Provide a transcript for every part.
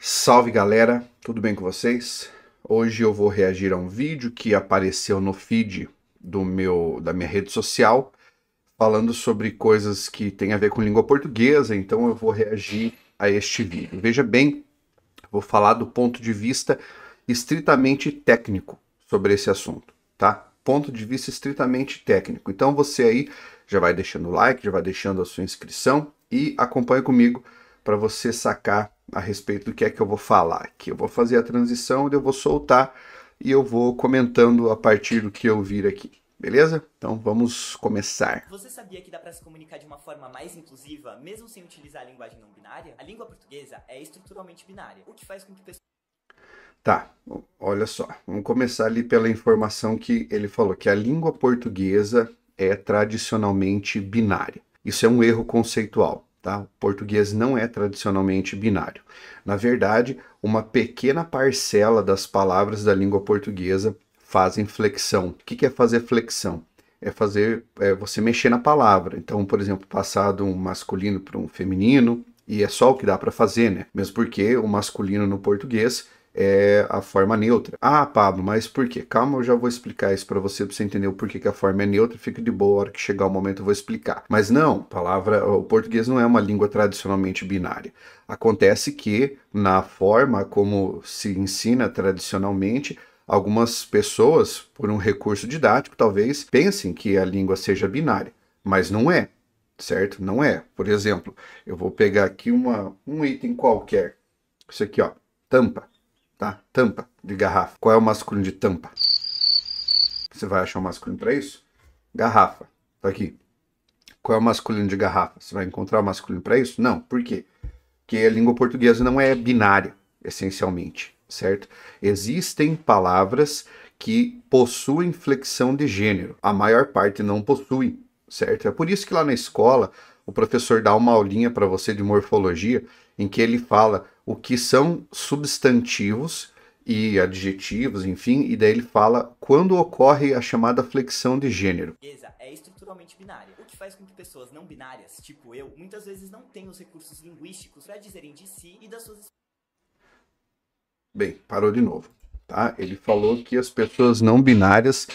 Salve galera, tudo bem com vocês? Hoje eu vou reagir a um vídeo que apareceu no feed da minha rede social, falando sobre coisas que têm a ver com língua portuguesa, então eu vou reagir a este vídeo. Veja bem, vou falar do ponto de vista estritamente técnico sobre esse assunto, tá? Ponto de vista estritamente técnico. Então você aí já vai deixando o like, já vai deixando a sua inscrição e acompanha comigo para você sacar a respeito do que é que eu vou falar aqui. Eu vou fazer a transição, eu vou soltar e eu vou comentando a partir do que eu vir aqui. Beleza? Então vamos começar. Você sabia que dá para se comunicar de uma forma mais inclusiva, mesmo sem utilizar a linguagem não binária? A língua portuguesa é estruturalmente binária, o que faz com que pessoas... Tá, olha só. Vamos começar ali pela informação que ele falou, que a língua portuguesa é tradicionalmente binária. Isso é um erro conceitual. Tá? O português não é tradicionalmente binário. Na verdade, uma pequena parcela das palavras da língua portuguesa fazem flexão. O que é fazer flexão? É você mexer na palavra. Então, por exemplo, passar de um masculino para um feminino, e é só o que dá para fazer, né? Mesmo porque o masculino no português é a forma neutra. Ah, Pablo, mas por quê? Calma, eu já vou explicar isso para você entender o porquê que a forma é neutra. Fica de boa, a hora que chegar o momento eu vou explicar. Mas não, o português não é uma língua tradicionalmente binária. Acontece que, na forma como se ensina tradicionalmente, algumas pessoas, por um recurso didático, talvez pensem que a língua seja binária, mas não é, certo? Não é. Por exemplo, eu vou pegar aqui um item qualquer. Isso aqui, ó, tampa. Tá? Tampa de garrafa. Qual é o masculino de tampa? Você vai achar um masculino para isso? Garrafa. Tá aqui. Qual é o masculino de garrafa? Você vai encontrar o masculino para isso? Não. Por quê? Porque a língua portuguesa não é binária, essencialmente, certo? Existem palavras que possuem flexão de gênero. A maior parte não possui, certo? É por isso que lá na escola o professor dá uma aulinha para você de morfologia em que ele fala o que são substantivos e adjetivos, enfim, e daí ele fala quando ocorre a chamada flexão de gênero. É estruturalmente binária, o que faz com que pessoas não binárias, tipo eu, muitas vezes não tenham os recursos linguísticos para dizerem de si e das suas... Bem, parou de novo, tá? Ele falou que as pessoas não binárias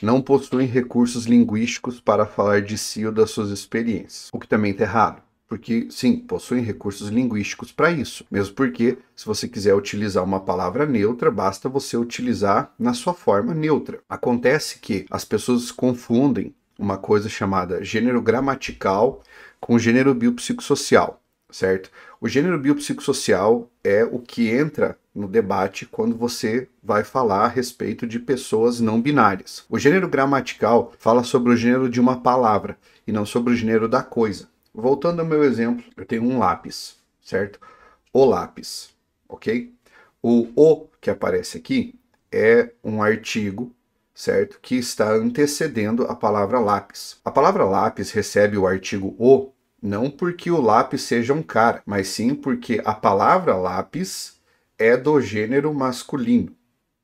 não possuem recursos linguísticos para falar de si ou das suas experiências, o que também está errado. Porque, sim, possuem recursos linguísticos para isso. Mesmo porque, se você quiser utilizar uma palavra neutra, basta você utilizar na sua forma neutra. Acontece que as pessoas confundem uma coisa chamada gênero gramatical com gênero biopsicossocial, certo? O gênero biopsicossocial é o que entra no debate quando você vai falar a respeito de pessoas não binárias. O gênero gramatical fala sobre o gênero de uma palavra e não sobre o gênero da coisa. Voltando ao meu exemplo, eu tenho um lápis, certo? O lápis, ok? O que aparece aqui é um artigo, certo? Que está antecedendo a palavra lápis. A palavra lápis recebe o artigo o, não porque o lápis seja um cara, mas sim porque a palavra lápis é do gênero masculino,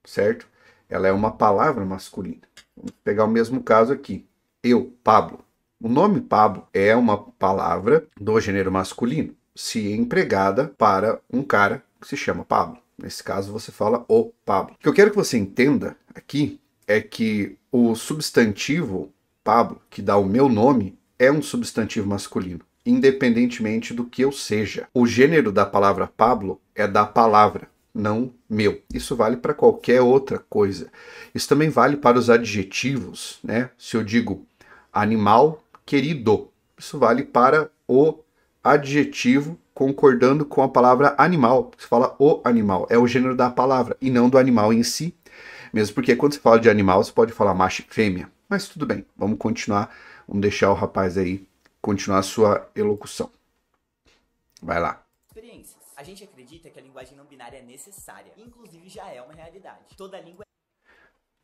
certo? Ela é uma palavra masculina. Vamos pegar o mesmo caso aqui. Eu, Pablo. O nome Pablo é uma palavra do gênero masculino, se empregada para um cara que se chama Pablo. Nesse caso, você fala o Pablo. O que eu quero que você entenda aqui é que o substantivo Pablo, que dá o meu nome, é um substantivo masculino, independentemente do que eu seja. O gênero da palavra Pablo é da palavra, não meu. Isso vale para qualquer outra coisa. Isso também vale para os adjetivos, né? Se eu digo animal querido, isso vale para o adjetivo concordando com a palavra animal. Você fala o animal, é o gênero da palavra e não do animal em si. Mesmo porque quando você fala de animal, você pode falar macho e fêmea. Mas tudo bem, vamos continuar. Vamos deixar o rapaz aí continuar a sua elocução. Vai lá. Experiências. A gente acredita que a linguagem não binária é necessária, inclusive já é uma realidade. Toda língua...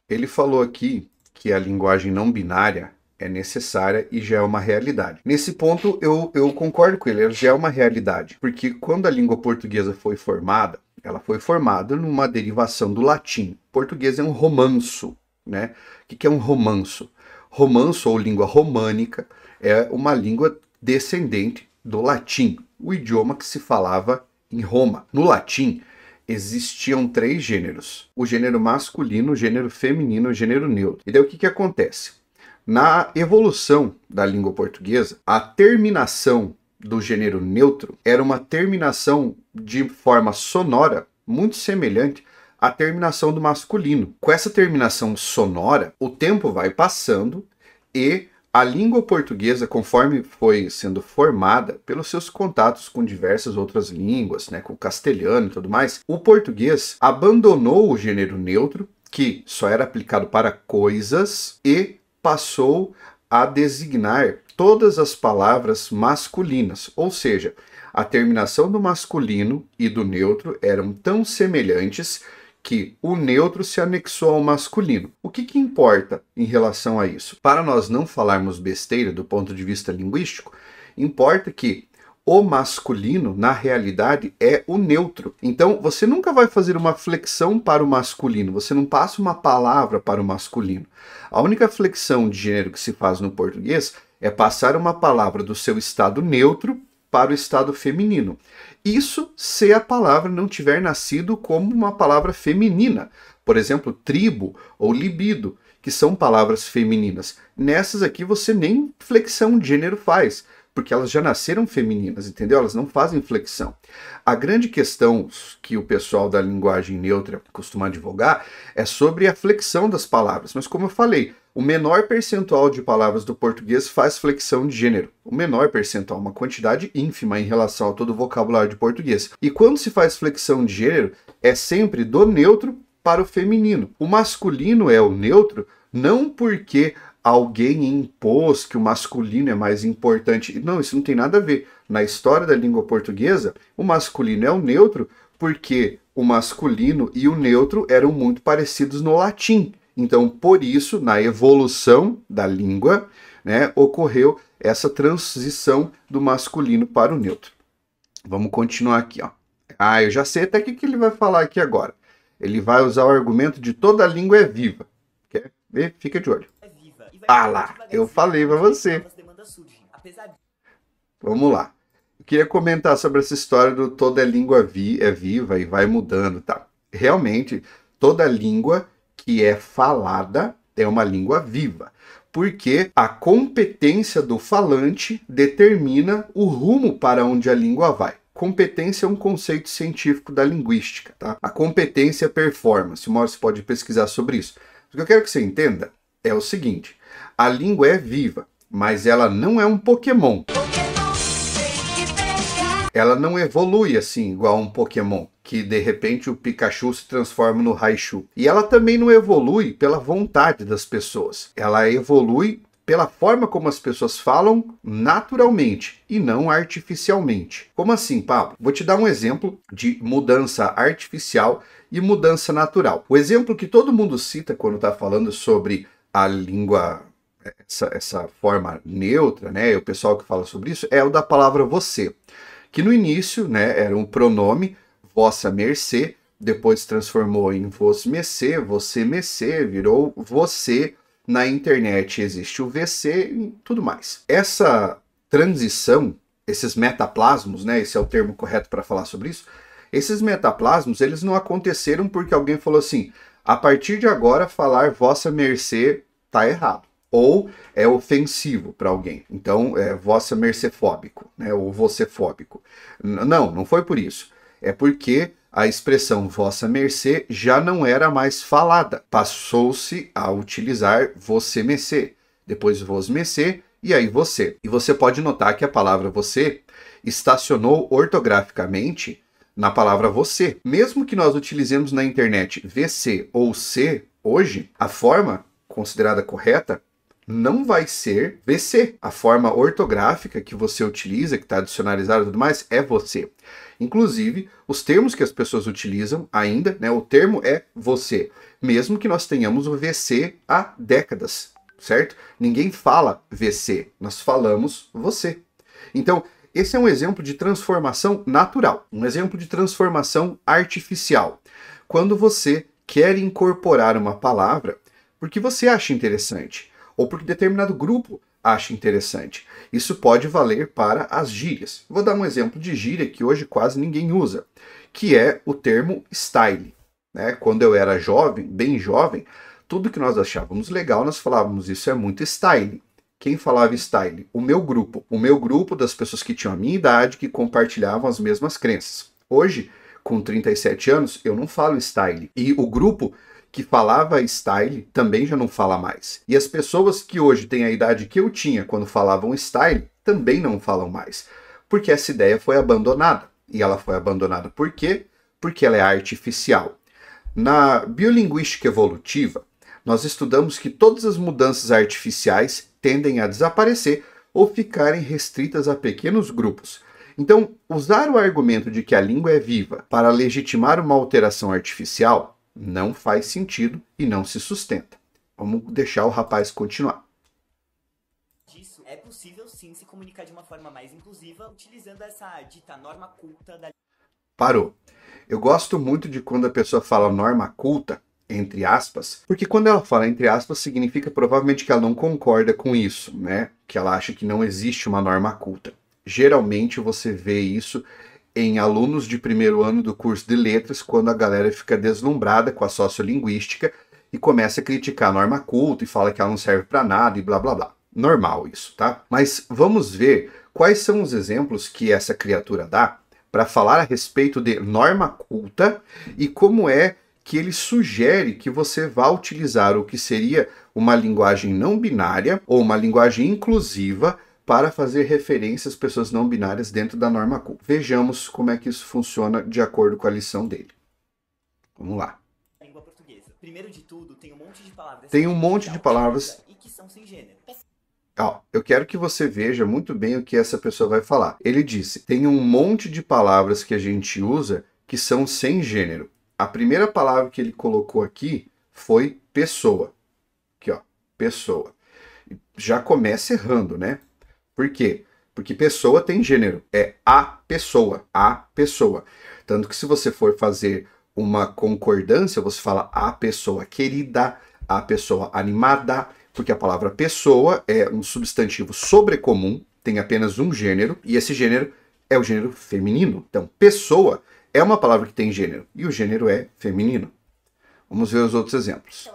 Ele falou aqui que a linguagem não binária é necessária e já é uma realidade. Nesse ponto, eu concordo com ele, ela já é uma realidade. Porque quando a língua portuguesa foi formada, ela foi formada numa derivação do latim. Português é um romanço, né? O que é um romanço? Romanço, ou língua românica, é uma língua descendente do latim, o idioma que se falava em Roma. No latim, existiam 3 gêneros: o gênero masculino, o gênero feminino e o gênero neutro. E daí o que acontece? Na evolução da língua portuguesa, a terminação do gênero neutro era uma terminação de forma sonora muito semelhante à terminação do masculino. Com essa terminação sonora, o tempo vai passando e a língua portuguesa, conforme foi sendo formada pelos seus contatos com diversas outras línguas, né, com o castelhano e tudo mais, o português abandonou o gênero neutro, que só era aplicado para coisas, e passou a designar todas as palavras masculinas, ou seja, a terminação do masculino e do neutro eram tão semelhantes que o neutro se anexou ao masculino. O que importa em relação a isso? Para nós não falarmos besteira do ponto de vista linguístico, importa que o masculino, na realidade, é o neutro. Então, você nunca vai fazer uma flexão para o masculino, você não passa uma palavra para o masculino. A única flexão de gênero que se faz no português é passar uma palavra do seu estado neutro para o estado feminino. Isso se a palavra não tiver nascido como uma palavra feminina. Por exemplo, tribo ou libido, que são palavras femininas. Nessas aqui você nem flexão de gênero faz, porque elas já nasceram femininas, entendeu? Elas não fazem flexão. A grande questão que o pessoal da linguagem neutra costuma advogar é sobre a flexão das palavras. Mas como eu falei, o menor percentual de palavras do português faz flexão de gênero. O menor percentual, uma quantidade ínfima em relação a todo o vocabulário de português. E quando se faz flexão de gênero, é sempre do neutro para o feminino. O masculino é o neutro não porque alguém impôs que o masculino é mais importante. Não, isso não tem nada a ver. Na história da língua portuguesa, o masculino é o neutro porque o masculino e o neutro eram muito parecidos no latim. Então, por isso, na evolução da língua, né, ocorreu essa transição do masculino para o neutro. Vamos continuar aqui, ó. Eu já sei até o que ele vai falar aqui agora. Ele vai usar o argumento de toda a língua é viva. Quer ver? Fica de olho. Lá, eu falei para você. Vamos lá. Eu queria comentar sobre essa história do toda língua é viva e vai mudando, tá? Realmente, toda língua que é falada é uma língua viva, porque a competência do falante determina o rumo para onde a língua vai. Competência é um conceito científico da linguística, tá? A competência é performance. Uma hora você pode pesquisar sobre isso. O que eu quero que você entenda é o seguinte: a língua é viva, mas ela não é um Pokémon. Ela não evolui assim, igual um Pokémon, que de repente o Pikachu se transforma no Raichu. E ela também não evolui pela vontade das pessoas. Ela evolui pela forma como as pessoas falam naturalmente e não artificialmente. Como assim, Pablo? Vou te dar um exemplo de mudança artificial e mudança natural. O exemplo que todo mundo cita quando está falando sobre a língua, essa forma neutra, né? O pessoal que fala sobre isso é o da palavra você, que no início, né, era um pronome, vossa mercê, depois se transformou em vos mecê, você mecê, virou você. Na internet existe o VC e tudo mais. Essa transição, esses metaplasmos, né, esse é o termo correto para falar sobre isso, esses metaplasmos, eles não aconteceram porque alguém falou assim: a partir de agora falar vossa mercê tá errado, ou é ofensivo para alguém, então é vossa mercefóbico, né, ou vocefóbico. Não foi por isso. É porque a expressão vossa mercê já não era mais falada. Passou-se a utilizar você mecê, depois vos mecê e aí você. E você pode notar que a palavra você estacionou ortograficamente na palavra você. Mesmo que nós utilizemos na internet VC ou C hoje, a forma considerada correta não vai ser VC. A forma ortográfica que você utiliza, que está adicionalizada e tudo mais, é você. Inclusive, os termos que as pessoas utilizam ainda, né, o termo é você, mesmo que nós tenhamos o VC há décadas, certo? Ninguém fala VC, nós falamos você. Então, esse é um exemplo de transformação natural, um exemplo de transformação artificial. Quando você quer incorporar uma palavra porque você acha interessante, ou porque determinado grupo acha interessante. Isso pode valer para as gírias. Vou dar um exemplo de gíria que hoje quase ninguém usa, que é o termo style. Né? Quando eu era jovem, bem jovem, tudo que nós achávamos legal, nós falávamos, isso é muito style. Quem falava style? O meu grupo. O meu grupo das pessoas que tinham a minha idade, que compartilhavam as mesmas crenças. Hoje, com 37 anos, eu não falo style. E o grupo que falava style também já não fala mais. E as pessoas que hoje têm a idade que eu tinha quando falavam style também não falam mais. Porque essa ideia foi abandonada. E ela foi abandonada por quê? Porque ela é artificial. Na biolinguística evolutiva, nós estudamos que todas as mudanças artificiais tendem a desaparecer ou ficarem restritas a pequenos grupos. Então, usar o argumento de que a língua é viva para legitimar uma alteração artificial não faz sentido e não se sustenta. Vamos deixar o rapaz continuar. Disso, é possível sim se comunicar de uma forma mais inclusiva, utilizando essa dita norma culta da... Parou. Eu gosto muito de quando a pessoa fala norma culta, entre aspas, porque quando ela fala entre aspas, significa provavelmente que ela não concorda com isso, né? Que ela acha que não existe uma norma culta. Geralmente você vê isso em alunos de primeiro ano do curso de letras, quando a galera fica deslumbrada com a sociolinguística e começa a criticar a norma culta e fala que ela não serve para nada e blá blá blá. Normal isso, tá? Mas vamos ver quais são os exemplos que essa criatura dá para falar a respeito de norma culta e como é que ele sugere que você vá utilizar o que seria uma linguagem não binária ou uma linguagem inclusiva para fazer referência às pessoas não binárias dentro da norma culta. Vejamos como é que isso funciona de acordo com a lição dele. Vamos lá. língua portuguesa. Primeiro de tudo, tem um monte de palavras... Tem um monte de palavras... e que são sem gênero. Ó, eu quero que você veja muito bem o que essa pessoa vai falar. Ele disse, tem um monte de palavras que a gente usa que são sem gênero. A primeira palavra que ele colocou aqui foi pessoa. Aqui, ó, pessoa. Já começa errando, né? Por quê? Porque pessoa tem gênero. É a pessoa. A pessoa. Tanto que se você for fazer uma concordância, você fala a pessoa querida, a pessoa animada, porque a palavra pessoa é um substantivo sobrecomum, tem apenas um gênero, e esse gênero é o gênero feminino. Então, pessoa é uma palavra que tem gênero, e o gênero é feminino. Vamos ver os outros exemplos.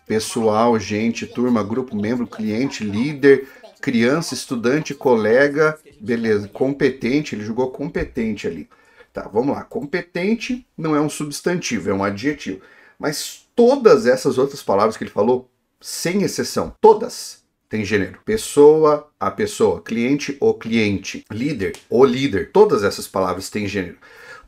Pessoal, gente, turma, grupo, membro, cliente, líder, criança, estudante, colega, beleza, competente, ele jogou competente ali. Tá, vamos lá, competente não é um substantivo, é um adjetivo. Mas todas essas outras palavras que ele falou, sem exceção, todas têm gênero. Pessoa, a pessoa, cliente, o cliente, líder, o líder, todas essas palavras têm gênero.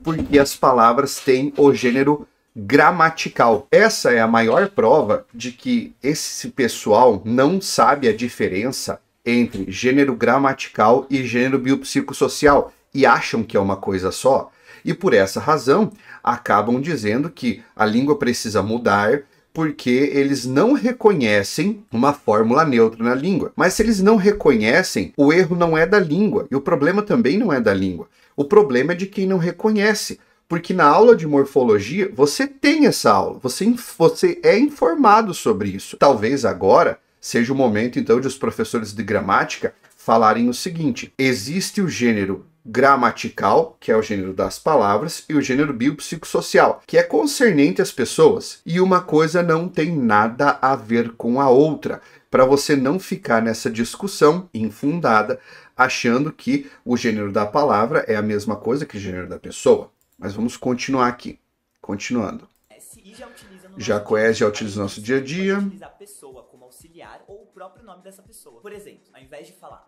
Porque as palavras têm o gênero gramatical. Essa é a maior prova de que esse pessoal não sabe a diferença entre gênero gramatical e gênero biopsicossocial e acham que é uma coisa só. E por essa razão, acabam dizendo que a língua precisa mudar porque eles não reconhecem uma fórmula neutra na língua. Mas se eles não reconhecem, o erro não é da língua. E o problema também não é da língua. O problema é de quem não reconhece. Porque na aula de morfologia, você tem essa aula. Você é informado sobre isso. Talvez agora seja o momento, então, de os professores de gramática falarem o seguinte. Existe o gênero gramatical, que é o gênero das palavras, e o gênero biopsicossocial, que é concernente às pessoas. E uma coisa não tem nada a ver com a outra, para você não ficar nessa discussão infundada, achando que o gênero da palavra é a mesma coisa que o gênero da pessoa. Mas vamos continuar aqui. Continuando. Já conhece, já utiliza no nosso dia a dia. Utilizar pessoa como auxiliar ou o próprio nome dessa pessoa. Por exemplo, ao invés de falar...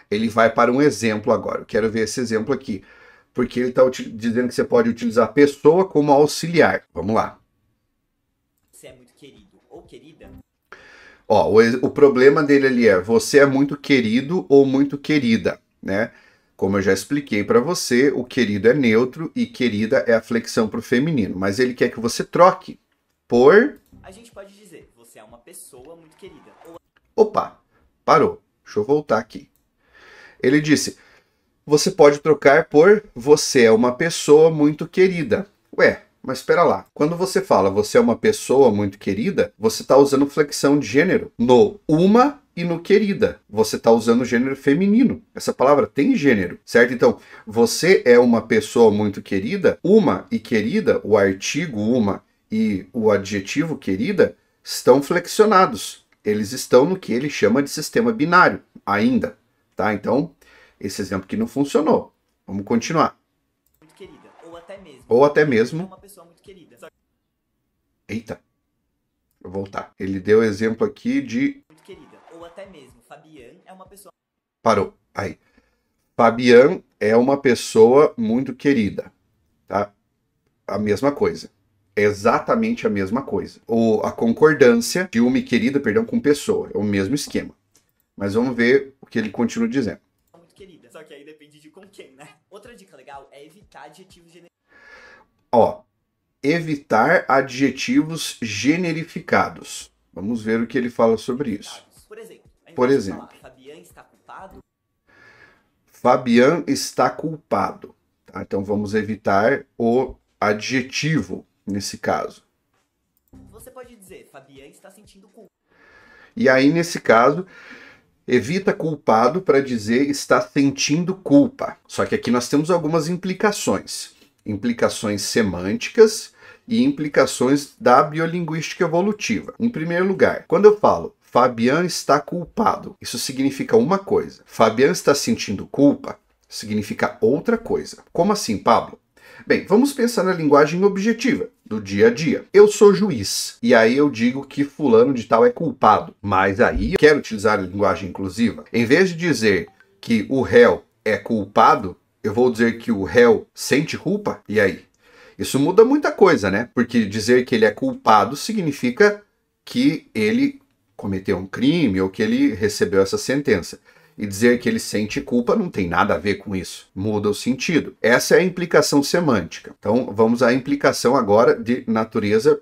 Ele vai para um exemplo agora. Eu quero ver esse exemplo aqui. Porque ele está dizendo que você pode utilizar pessoa como auxiliar. Vamos lá. Você é muito querido ou querida? Ó, o problema dele ali é você é muito querido ou muito querida, né? Como eu já expliquei para você, o querido é neutro e querida é a flexão para o feminino. Mas ele quer que você troque por... A gente pode dizer, você é uma pessoa muito querida. Opa, parou. Deixa eu voltar aqui. Ele disse, você pode trocar por você é uma pessoa muito querida. Ué, mas espera lá. Quando você fala você é uma pessoa muito querida, você está usando flexão de gênero no uma e no querida. Você está usando o gênero feminino. Essa palavra tem gênero, certo? Então, você é uma pessoa muito querida. Uma e querida, o artigo uma e o adjetivo querida, estão flexionados. Eles estão no que ele chama de sistema binário ainda, tá? Então, esse exemplo aqui não funcionou. Vamos continuar. Muito querida, ou até mesmo uma pessoa muito querida. Eita. Vou voltar. Ele deu exemplo aqui de Muito querida, ou até mesmo Fabian é uma pessoa. Parou. Aí. Fabian é uma pessoa muito querida, tá? A mesma coisa. Exatamente a mesma coisa. Ou a concordância de uma querida, perdão, com pessoa. É o mesmo esquema. Mas vamos ver o que ele continua dizendo. Muito querida. Só que aí depende de com quem, né? Outra dica legal é evitar adjetivos Ó, evitar adjetivos generificados. Vamos ver o que ele fala sobre isso. Por exemplo, falar, Fabian está culpado. Fabian está culpado. Tá? Então vamos evitar o adjetivo nesse caso. Você pode dizer, Fabian está sentindo culpa. E aí, nesse caso, evita culpado para dizer está sentindo culpa. Só que aqui nós temos algumas implicações. Implicações semânticas e implicações da biolinguística evolutiva. Em primeiro lugar, quando eu falo Fabian está culpado, isso significa uma coisa. Fabian está sentindo culpa significa outra coisa. Como assim, Pablo? Bem, vamos pensar na linguagem objetiva, do dia a dia. Eu sou juiz, e aí eu digo que fulano de tal é culpado. Mas aí eu quero utilizar a linguagem inclusiva. Em vez de dizer que o réu é culpado, eu vou dizer que o réu sente culpa? E aí? Isso muda muita coisa, né? Porque dizer que ele é culpado significa que ele cometeu um crime ou que ele recebeu essa sentença. E dizer que ele sente culpa não tem nada a ver com isso. Muda o sentido. Essa é a implicação semântica. Então, vamos à implicação agora de natureza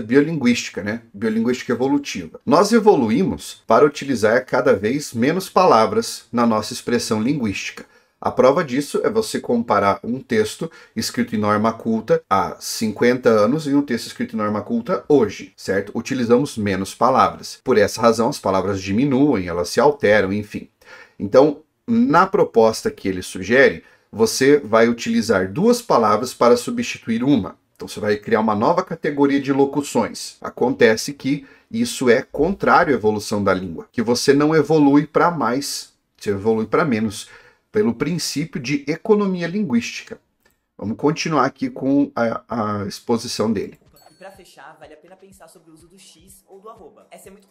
biolinguística, né? Biolinguística evolutiva. Nós evoluímos para utilizar cada vez menos palavras na nossa expressão linguística. A prova disso é você comparar um texto escrito em norma culta há 50 anos e um texto escrito em norma culta hoje, certo? Utilizamos menos palavras. Por essa razão, as palavras diminuem, elas se alteram, enfim. Então, na proposta que ele sugere, você vai utilizar duas palavras para substituir uma. Então, você vai criar uma nova categoria de locuções. Acontece que isso é contrário à evolução da língua, que você não evolui para mais, você evolui para menos, pelo princípio de economia linguística. Vamos continuar aqui com a exposição dele. E para fechar, vale a pena pensar sobre o uso do X ou do arroba. Essa é muito...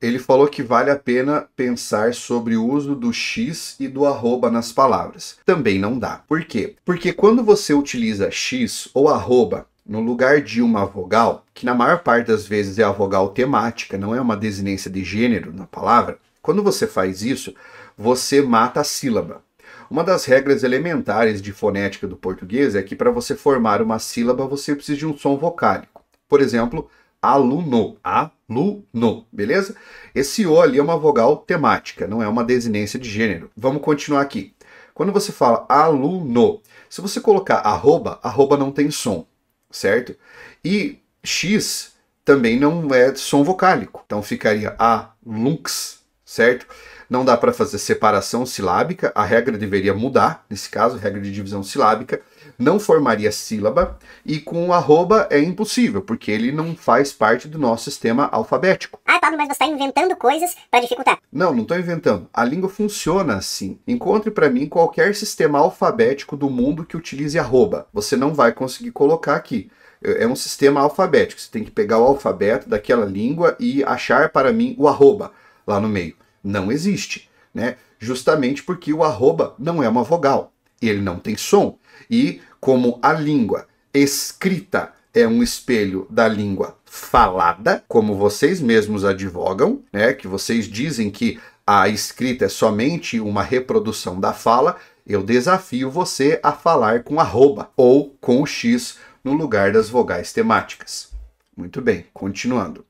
Ele falou que vale a pena pensar sobre o uso do X e do arroba nas palavras. Também não dá. Por quê? Porque quando você utiliza X ou arroba no lugar de uma vogal, que na maior parte das vezes é a vogal temática, não é uma desinência de gênero na palavra, quando você faz isso, você mata a sílaba. Uma das regras elementares de fonética do português é que para você formar uma sílaba você precisa de um som vocálico. Por exemplo, aluno, aluno, beleza? Esse O ali é uma vogal temática, não é uma desinência de gênero. Vamos continuar aqui. Quando você fala aluno, se você colocar arroba, arroba não tem som, certo? E X também não é som vocálico, então ficaria alunx, certo? Não dá para fazer separação silábica, a regra deveria mudar, nesse caso, regra de divisão silábica, não formaria sílaba, e com o arroba é impossível, porque ele não faz parte do nosso sistema alfabético. Ah, Pablo, mas você está inventando coisas para dificultar. Não estou inventando. A língua funciona assim. Encontre para mim qualquer sistema alfabético do mundo que utilize arroba. Você não vai conseguir colocar aqui. É um sistema alfabético. Você tem que pegar o alfabeto daquela língua e achar para mim o arroba lá no meio. Não existe, né? Justamente porque o arroba não é uma vogal, ele não tem som. E como a língua escrita é um espelho da língua falada, como vocês mesmos advogam, né? Que vocês dizem que a escrita é somente uma reprodução da fala, eu desafio você a falar com arroba ou com o X no lugar das vogais temáticas. Muito bem, continuando.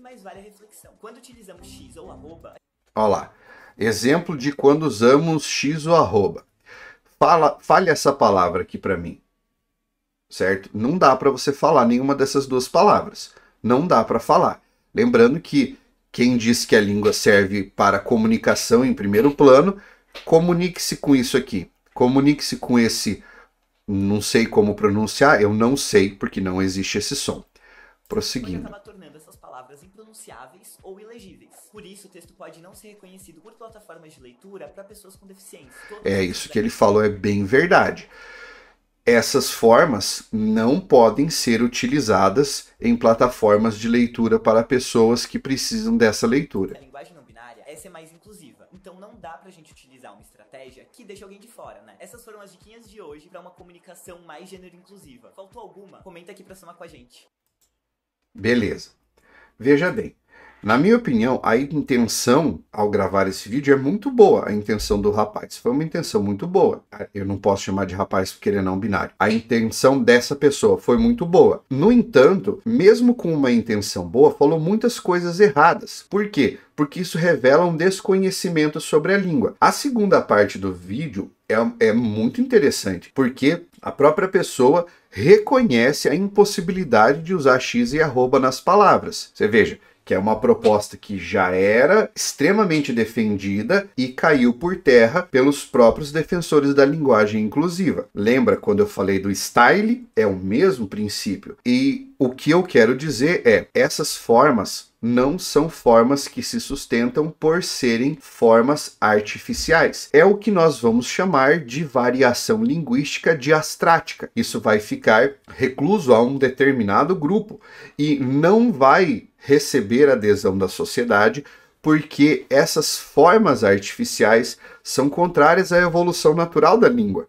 Mas vale a reflexão. Quando utilizamos X ou arroba... Olha lá. Exemplo de quando usamos X ou arroba. Fale essa palavra aqui para mim. Certo? Não dá para você falar nenhuma dessas duas palavras. Não dá para falar. Lembrando que Quem diz que a língua serve para comunicação em primeiro plano, comunique-se com isso aqui. Comunique-se com esse, não sei como pronunciar, eu não sei porque não existe esse som. Prosseguindo. Pode acabar tornando essas palavras impronunciáveis ou ilegíveis. Por isso, o texto pode não ser reconhecido por plataformas de leitura para pessoas com deficiência. É isso que ele falou, é bem verdade. Essas formas não podem ser utilizadas em plataformas de leitura para pessoas que precisam dessa leitura. A linguagem não binária é ser mais inclusiva, então não dá pra gente utilizar uma estratégia que deixa alguém de fora, né? Essas foram as diquinhas de hoje para uma comunicação mais gênero inclusiva. Faltou alguma? Comenta aqui pra somar com a gente. Beleza. Veja bem. Na minha opinião, a intenção ao gravar esse vídeo é muito boa, a intenção do rapaz. Foi uma intenção muito boa. Eu não posso chamar de rapaz porque ele é não binário. A intenção dessa pessoa foi muito boa. No entanto, mesmo com uma intenção boa, falou muitas coisas erradas. Por quê? Porque isso revela um desconhecimento sobre a língua. A segunda parte do vídeo é muito interessante, porque a própria pessoa reconhece a impossibilidade de usar X e arroba nas palavras. Você veja, que é uma proposta que já era extremamente defendida e caiu por terra pelos próprios defensores da linguagem inclusiva. Lembra quando eu falei do style? É o mesmo princípio. E o que eu quero dizer é, essas formas não são formas que se sustentam por serem formas artificiais. É o que nós vamos chamar de variação linguística diastrática. Isso vai ficar recluso a um determinado grupo e não vai receber adesão da sociedade, porque essas formas artificiais são contrárias à evolução natural da língua.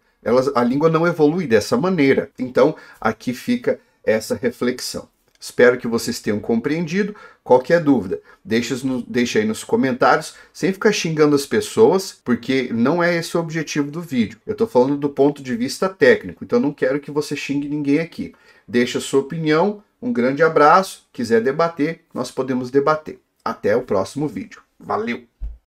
A língua não evolui dessa maneira. Então, aqui fica essa reflexão. Espero que vocês tenham compreendido. Qualquer dúvida, deixa aí nos comentários, sem ficar xingando as pessoas, porque não é esse o objetivo do vídeo. Eu estou falando do ponto de vista técnico, então não quero que você xingue ninguém aqui. Deixa a sua opinião, um grande abraço, quiser debater, nós podemos debater. Até o próximo vídeo. Valeu!